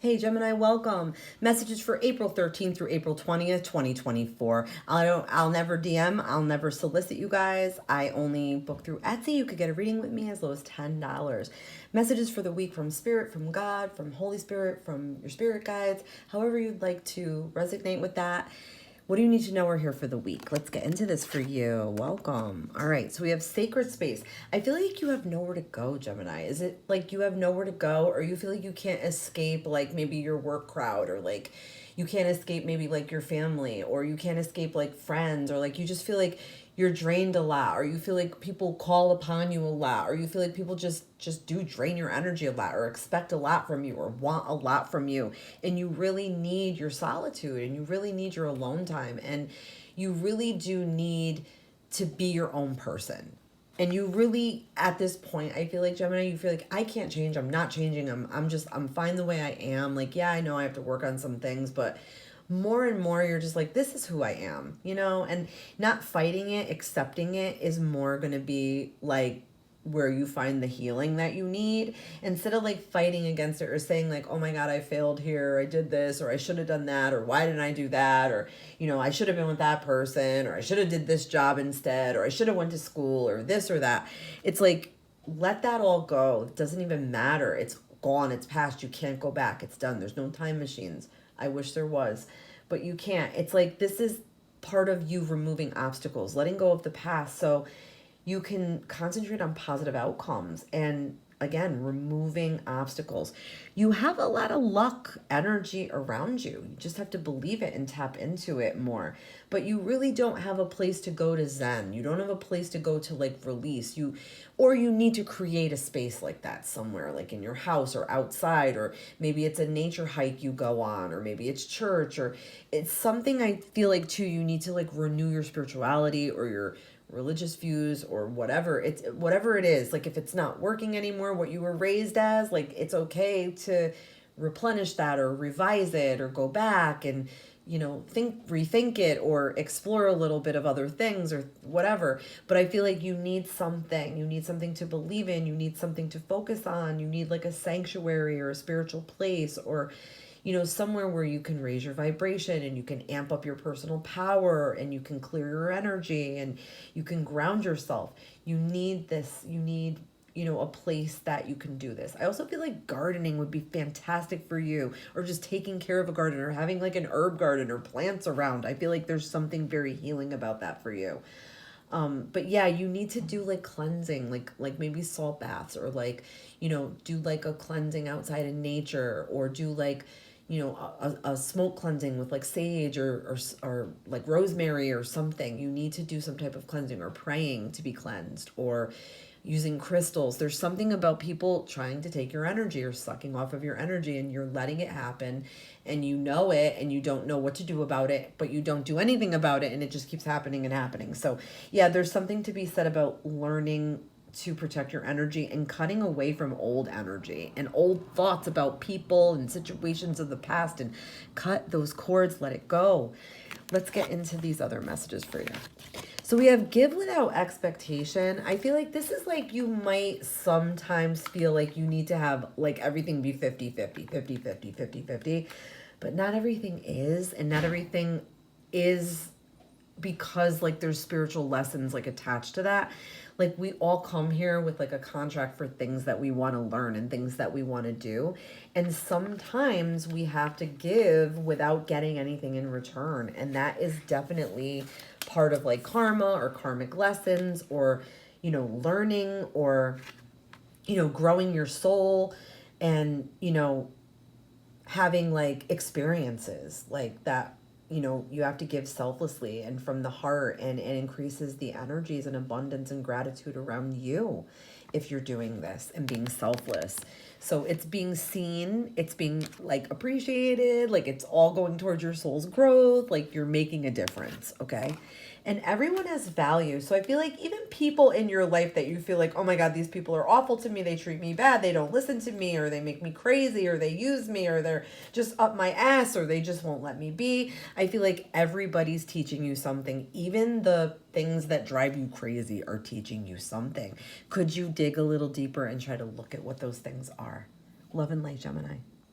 Hey Gemini, welcome. Messages for April 13th through April 20th, 2024. I'll never DM, I'll never solicit you guys. I only book through Etsy. You could get a reading with me as low as $10. Messages for the week from Spirit, from God, from Holy Spirit, from your spirit guides, however you'd like to resonate with that. What do you need to know or hear for the week? Let's get into this for you. Welcome. All right, so we have sacred space. I feel like you have nowhere to go, Gemini. Is it like you have nowhere to go, or you feel like you can't escape like maybe your work crowd, or like you can't escape maybe like your family, or you can't escape like friends, or like you just feel like you're drained a lot, or you feel like people call upon you a lot, or you feel like people just do drain your energy a lot, or expect a lot from you, or want a lot from you, and you really need your solitude, and you really need your alone time, and you really do need to be your own person. And you really, at this point, I feel like, Gemini, you feel like I can't change, I'm not changing, I'm fine the way I am. Like, yeah, I know I have to work on some things, but more and more you're just like, this is who I am, and not fighting it, accepting it is more going to be like where you find the healing that you need, instead of like fighting against it or saying like, oh my God, I failed here, I did this, or I should have done that, or why didn't I do that, or I should have been with that person, or I should have did this job instead, or I should have went to school, or this or that. It's like, let that all go. It doesn't even matter. It's gone, it's past, you can't go back, it's done. There's no time machines. I wish there was, but you can't. It's like, this is part of you removing obstacles, letting go of the past, so you can concentrate on positive outcomes and, again, removing obstacles. You have a lot of luck energy around you. You just have to believe it and tap into it more. But you really don't have a place to go to zen. You don't have a place to go to like release. Or you need to create a space like that somewhere, like in your house or outside, or maybe it's a nature hike you go on, or maybe it's church, or it's something. I feel like too, you need to like renew your spirituality or your religious views, or whatever it is. Like, if it's not working anymore, what you were raised as, like, it's okay to replenish that, or revise it, or go back and rethink it, or explore a little bit of other things, or whatever. But I feel like you need something to believe in, you need something to focus on, you need like a sanctuary or a spiritual place, or somewhere where you can raise your vibration, and you can amp up your personal power, and you can clear your energy, and you can ground yourself. You need this. You need, a place that you can do this. I also feel like gardening would be fantastic for you, or just taking care of a garden, or having like an herb garden or plants around. I feel like there's something very healing about that for you. But yeah, you need to do like cleansing, like maybe salt baths, or like, do like a cleansing outside in nature, or do like, a smoke cleansing with like sage, or like rosemary or something. You need to do some type of cleansing, or praying to be cleansed, or using crystals. There's something about people trying to take your energy, or sucking off of your energy, and you're letting it happen, and you know it, and you don't know what to do about it, but you don't do anything about it, and it just keeps happening and happening. So yeah, there's something to be said about learning to protect your energy, and cutting away from old energy and old thoughts about people and situations of the past, and cut those cords, let it go. Let's get into these other messages for you. So we have give without expectation. I feel like this is like, you might sometimes feel like you need to have like everything be 50-50, 50-50, 50-50, but not everything is, and not everything is because like there's spiritual lessons like attached to that. Like, we all come here with like a contract for things that we want to learn and things that we want to do, and sometimes we have to give without getting anything in return, and that is definitely part of like karma, or karmic lessons, or learning, or growing your soul, and having like experiences like that. You have to give selflessly and from the heart, and it increases the energies and abundance and gratitude around you if you're doing this and being selfless. So it's being seen, it's being like appreciated, like it's all going towards your soul's growth, like you're making a difference, okay? And everyone has value. So I feel like even people in your life that you feel like, oh my God, these people are awful to me, they treat me bad, they don't listen to me, or they make me crazy, or they use me, or they're just up my ass, or they just won't let me be. I feel like everybody's teaching you something. Even the things that drive you crazy are teaching you something. Could you dig a little deeper and try to look at what those things are? Love and light, Gemini.